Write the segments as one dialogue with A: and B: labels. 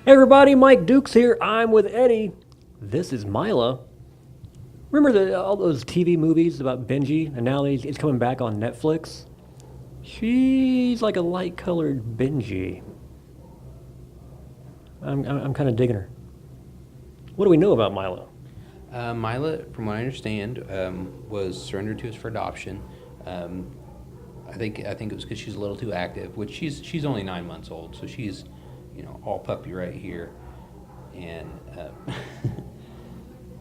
A: Hey everybody, Mike Dukes here. I'm with Eddie. This is Mila. Remember all those TV movies about Benji, and now he's coming back on Netflix? She's like a light-colored Benji. I'm kind of digging her. What do we know about Mila?
B: Mila, from what I understand, was surrendered to us for adoption. I think it was because she's a little too active, which she's only 9 months old, so she's, all puppy right here, and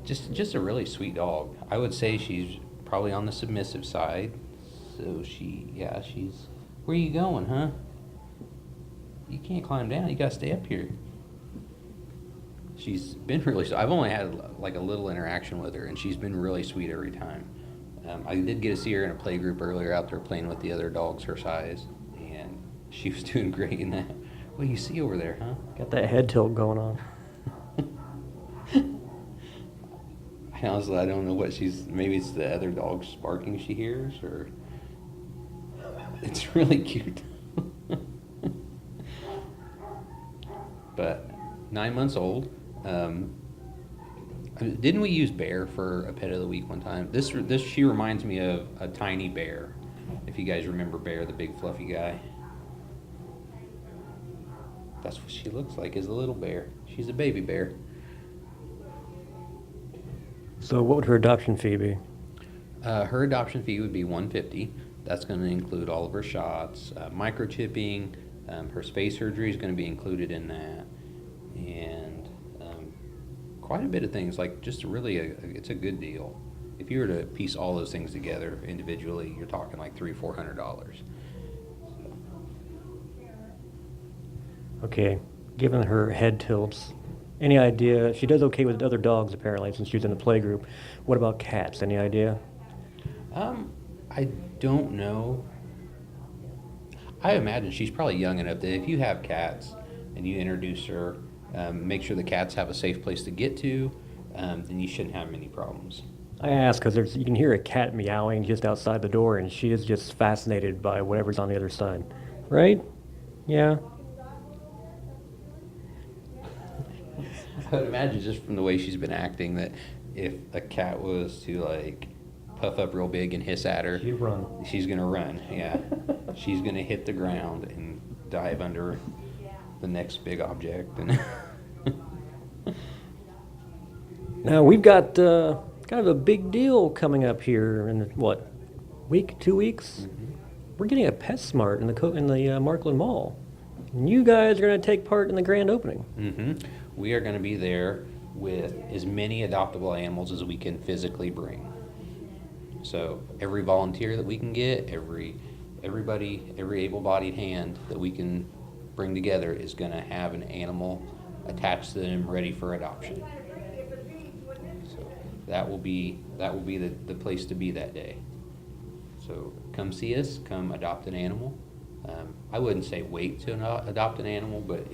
B: just a really sweet dog. I would say she's probably on the submissive side. So she's. Where you going, huh? You can't climb down. You gotta stay up here. She's been really. I've only had like a little interaction with her, and she's been really sweet every time. I did get to see her in a play group earlier out there playing with the other dogs her size, and she was doing great in that. What do you see over there, huh?
A: Got that head tilt going on.
B: Honestly, I don't know what maybe it's the other dogs barking she hears, or it's really cute. But 9 months old. Didn't we use Bear for a pet of the week one time? She reminds me of a tiny bear. If you guys remember Bear, the big fluffy guy. That's what she looks like, is a little bear. She's a baby bear.
A: So what would her adoption fee be?
B: Her adoption fee would be $150. That's going to include all of her shots, microchipping. Her space surgery is going to be included in that, and quite a bit of things. Like just really, it's a good deal. If you were to piece all those things together individually, you're talking like $300-400.
A: Okay, given her head tilts, any idea? She does okay with other dogs apparently since she's in the play group. What about cats? Any idea?
B: I don't know. I imagine she's probably young enough that if you have cats and you introduce her, make sure the cats have a safe place to get to, then you shouldn't have many problems.
A: I ask because you can hear a cat meowing just outside the door, and she is just fascinated by whatever's on the other side. Right? Yeah.
B: I would imagine just from the way she's been acting that if a cat was to like puff up real big and hiss at her,
A: She'd run.
B: She's gonna run. Yeah, she's gonna hit the ground and dive under the next big object. And
A: Now we've got kind of a big deal coming up here in what week, 2 weeks?
B: Mm-hmm.
A: We're getting a PetSmart in the Markland Mall, and you guys are going to take part in the grand opening.
B: Mm-hmm. We are going to be there with as many adoptable animals as we can physically bring. So every volunteer that we can get, everybody, every able-bodied hand that we can bring together is going to have an animal attached to them ready for adoption. So that will be the place to be that day. So come see us, come adopt an animal. I wouldn't say wait to adopt an animal, but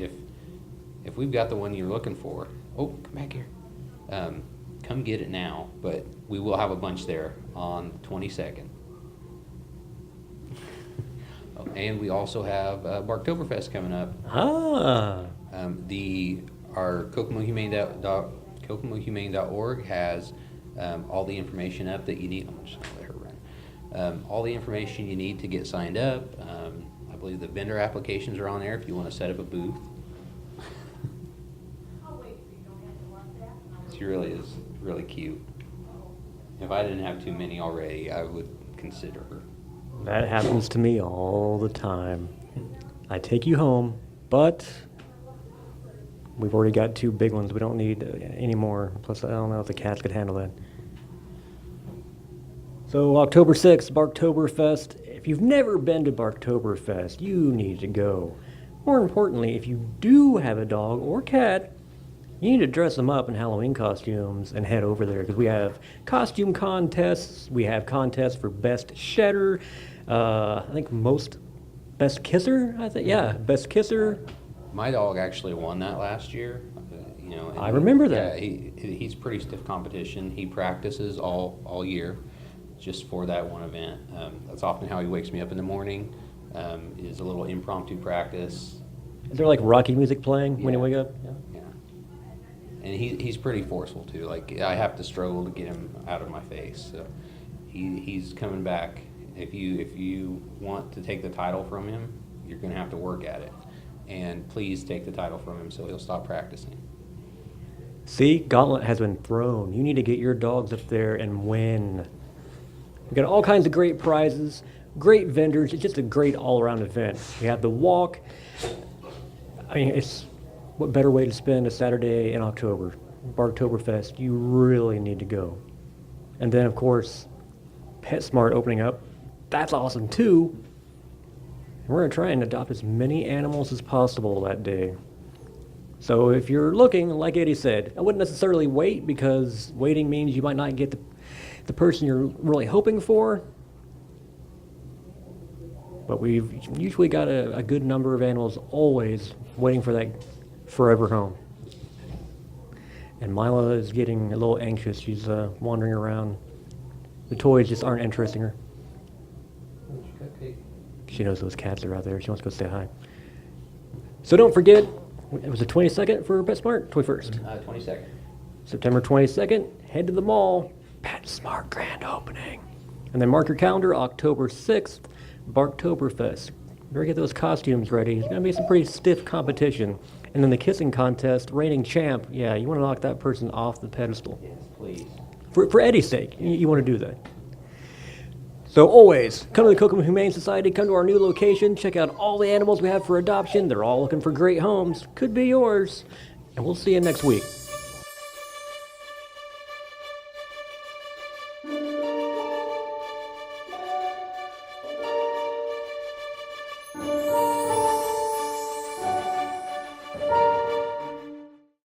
B: if we've got the one you're looking for, come back here. Come get it now, but we will have a bunch there on the 22nd. And we also have Barktoberfest coming up.
A: Ah.
B: Our KokomoHumane.org has all the information up that you need. I'm just going to let her run. All the information you need to get signed up. I believe the vendor applications are on there if you want to set up a booth. She really is really cute. If I didn't have too many already, I would consider her.
A: That happens to me all the time. I take you home, but we've already got 2 big ones. We don't need any more. Plus, I don't know if the cats could handle that. So October 6th, Barktoberfest. If you've never been to Barktoberfest, you need to go. More importantly, if you do have a dog or cat, you need to dress them up in Halloween costumes and head over there because we have costume contests. We have contests for best shedder. I think best kisser. Best kisser.
B: My dog actually won that last year.
A: I remember that.
B: Yeah, he's pretty stiff competition. He practices all year, just for that one event. That's often how he wakes me up in the morning. Is a little impromptu practice.
A: Is there like Rocky music playing when you wake up?
B: Yeah. And he's pretty forceful too. Like I have to struggle to get him out of my face. So he's coming back. If you want to take the title from him, you're going to have to work at it. And please take the title from him so he'll stop practicing.
A: See, gauntlet has been thrown. You need to get your dogs up there and win. We got all kinds of great prizes, great vendors. It's just a great all-around event. You have the walk. I mean, it's what better way to spend a Saturday in October? Barktoberfest. You really need to go. And then, of course, PetSmart opening up. That's awesome too. And we're going to try and adopt as many animals as possible that day. So if you're looking, like Eddie said, I wouldn't necessarily wait, because waiting means you might not get the person you're really hoping for. But we've usually got a good number of animals always waiting for that forever home. And Mila is getting a little anxious. She's wandering around. The toys just aren't interesting her. She knows those cats are out there. She wants to go say hi. So don't forget, it was the 22nd for PetSmart? 21st?
B: 22nd.
A: September 22nd, head to the mall. PetSmart grand opening. And then mark your calendar, October 6th, Barktoberfest. Better get those costumes ready. It's going to be some pretty stiff competition. And then the kissing contest, reigning champ. Yeah, you want to knock that person off the pedestal.
B: Yes, please.
A: For Eddie's sake, you want to do that. So always, come to the Kokomo Humane Society, come to our new location, check out all the animals we have for adoption. They're all looking for great homes. Could be yours. And we'll see you next week.